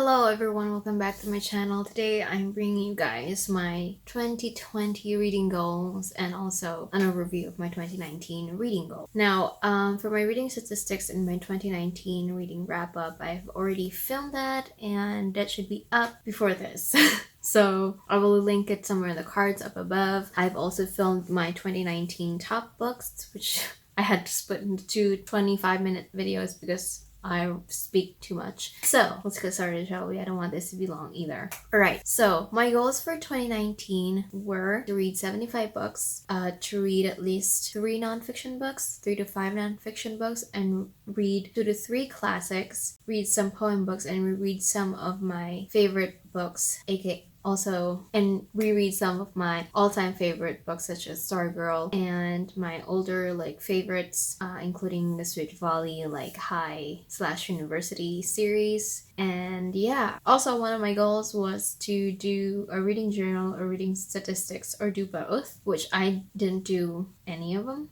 Hello everyone, welcome back to my channel. Today I'm bringing you guys my 2020 reading goals and also an overview of my 2019 reading goal. Now, for my reading statistics in my 2019 reading wrap up, I've already filmed that and that should be up before this. So I will link it somewhere in the cards up above. I've also filmed my 2019 top books, which I had to split into two 25-minute videos because I speak too much. So let's get started, shall we? I don't want this to be long either. Alright, so my goals for 2019 were to read 75 books, to read at least 3 nonfiction books, 3 to 5 nonfiction books, and read 2 to 3 classics, read some poem books, and reread some of my favorite books, aka and reread some of my all-time favorite books such as Stargirl and my older favorites, including the Sweet Valley high/university series. And yeah, also one of my goals was to do a reading journal or reading statistics or do both, which I didn't do any of them.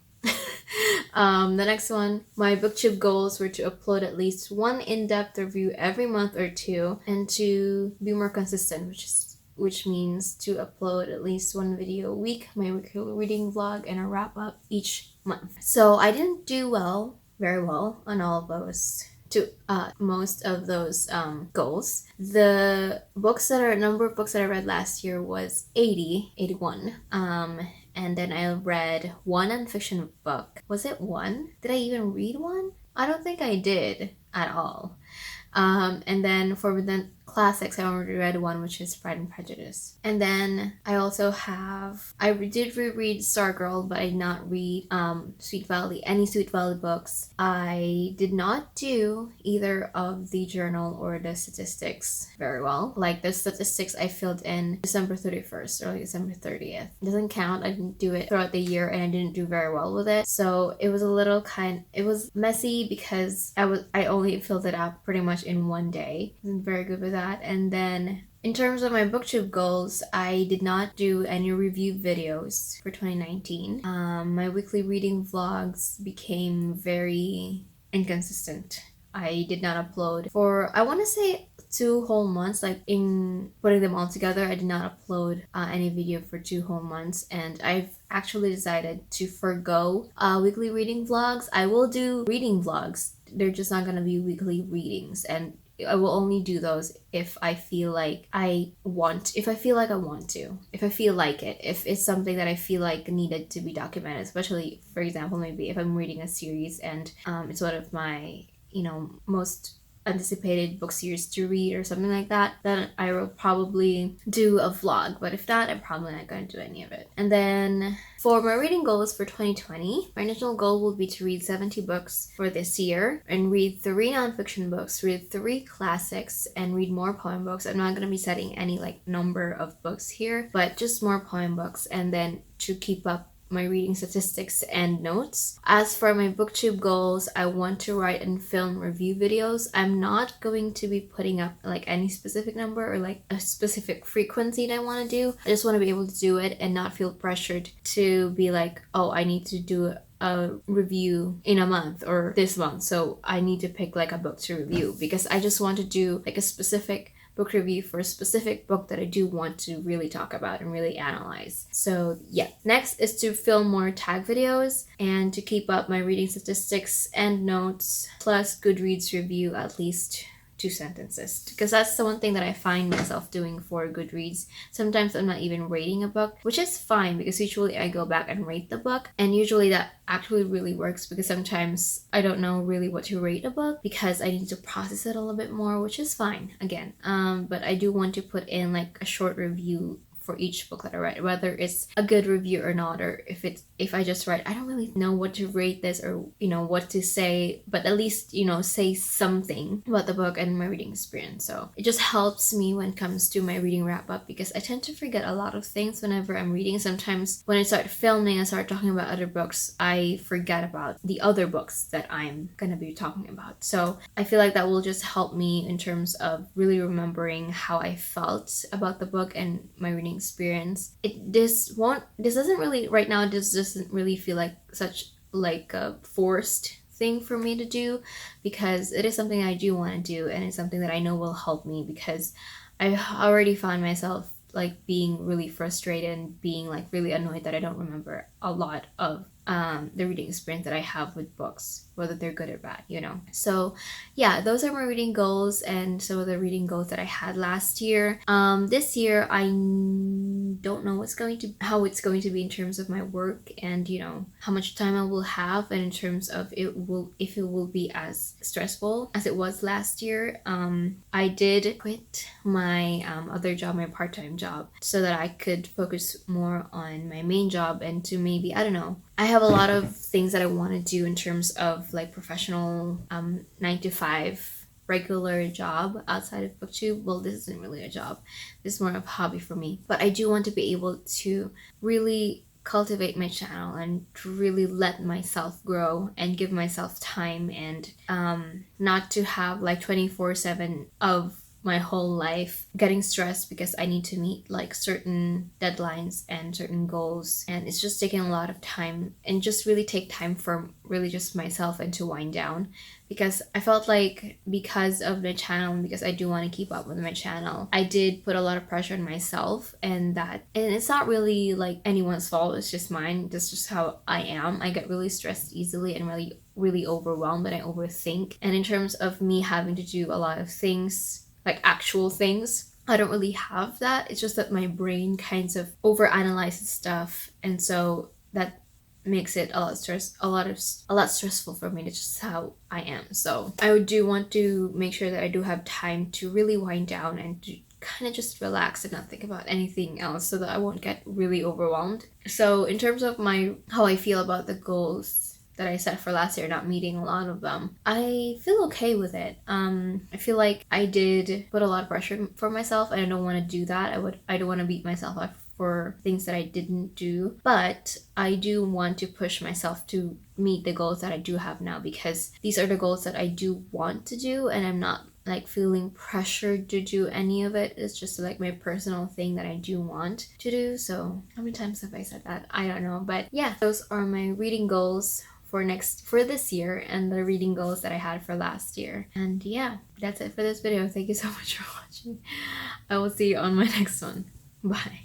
The next one, my booktube goals were to upload at least one in-depth review every month or two and to be more consistent, which means to upload at least one video a week, my weekly reading vlog, and a wrap-up each month. So I didn't do very well on all of those, most of those goals. The number of books that I read last year was 81. And then I read one nonfiction book. Was it one? Did I even read one? I don't think I did at all. And then for the classics, I already read one, which is Pride and Prejudice. And then I did reread Stargirl, but I did not read any Sweet Valley books. I did not do either of the journal or the statistics very well. Like the statistics I filled in December 31st or December 30th. It doesn't count. I didn't do it throughout the year and I didn't do very well with it. So it was it was messy because I only filled it out pretty much in one day. I wasn't very good with that. And then in terms of my booktube goals, I did not do any review videos for 2019. My weekly reading vlogs became very inconsistent. I did not upload for, I want to say, 2 whole months. Like in putting them all together, I did not upload any video for 2 whole months, and I've actually decided to forgo weekly reading vlogs. I will do reading vlogs. They're just not going to be weekly readings, and I will only do those if I feel like I want to, if I feel like it, if it's something that I feel like needed to be documented, especially, for example, maybe if I'm reading a series and it's one of my, most anticipated book series to read or something like that, then I will probably do a vlog. But if not, I'm probably not going to do any of it. And then for my reading goals for 2020, my initial goal will be to read 70 books for this year and read 3 nonfiction books, read 3 classics, and read more poem books. I'm not going to be setting any number of books here, but just more poem books, and then to keep up my reading statistics and notes. As for my booktube goals, I want to write and film review videos. I'm not going to be putting up any specific number or a specific frequency that I want to do. I just want to be able to do it and not feel pressured to be oh, I need to do a review in a month or this month, so I need to pick a book to review, because I just want to do a specific book review for a specific book that I do want to really talk about and really analyze. So yeah, next is to film more tag videos and to keep up my reading statistics and notes, plus Goodreads review at least 2 sentences, because that's the one thing that I find myself doing for Goodreads. Sometimes I'm not even rating a book, which is fine because usually I go back and rate the book, and usually that actually really works because sometimes I don't know really what to rate a book because I need to process it a little bit more, which is fine again. But I do want to put in a short review for each book that I write, whether it's a good review or not, or if I just write, I don't really know what to rate this or what to say, but at least say something about the book and my reading experience. So it just helps me when it comes to my reading wrap up, because I tend to forget a lot of things whenever I'm reading. Sometimes when I start filming and start talking about other books, I forget about the other books that I'm gonna be talking about. So I feel like that will just help me in terms of really remembering how I felt about the book and my reading experience. This doesn't really right now, this doesn't really feel like such a forced thing for me to do, because it is something I do want to do, and it's something that I know will help me, because I already found myself like being really frustrated and being like really annoyed that I don't remember a lot of the reading experience that I have with books, whether they're good or bad, you know. So yeah, those are my reading goals and some of the reading goals that I had last year. This year I don't know how it's going to be in terms of my work, and you know how much time I will have, and in terms of if it will be as stressful as it was last year. I did quit my other job, my part-time job, so that I could focus more on my main job, and to maybe, I don't know, I have a lot of things that I want to do in terms of like professional 9 to 5 regular job outside of booktube. Well, this isn't really a job, this is more of a hobby for me, but I do want to be able to really cultivate my channel and to really let myself grow and give myself time, and not to have like 24/7 of my whole life getting stressed because I need to meet like certain deadlines and certain goals, and it's just taking a lot of time, and just really take time for really just myself and to wind down, because I felt like because of the channel and because I do want to keep up with my channel, I did put a lot of pressure on myself, and it's not really like anyone's fault, it's just mine. That's just how I am. I get really stressed easily and really overwhelmed, and I overthink. And in terms of me having to do a lot of things, like actual things, I don't really have that. It's just that my brain kind of overanalyzes stuff, and so that makes it a lot stressful for me. It's just how I am. So I do want to make sure that I do have time to really wind down and to kind of just relax and not think about anything else, so that I won't get really overwhelmed. So in terms of how I feel about the goals that I set for last year, not meeting a lot of them, I feel okay with it. I feel like I did put a lot of pressure for myself, and I don't want to do that. I don't want to beat myself up for things that I didn't do, but I do want to push myself to meet the goals that I do have now, because these are the goals that I do want to do, and I'm not like feeling pressured to do any of it. It's just like my personal thing that I do want to do. So how many times have I said that? I don't know, but yeah, those are my reading goals for this year, and the reading goals that I had for last year. And yeah, that's it for this video. Thank you so much for watching. I will see you on my next one. Bye.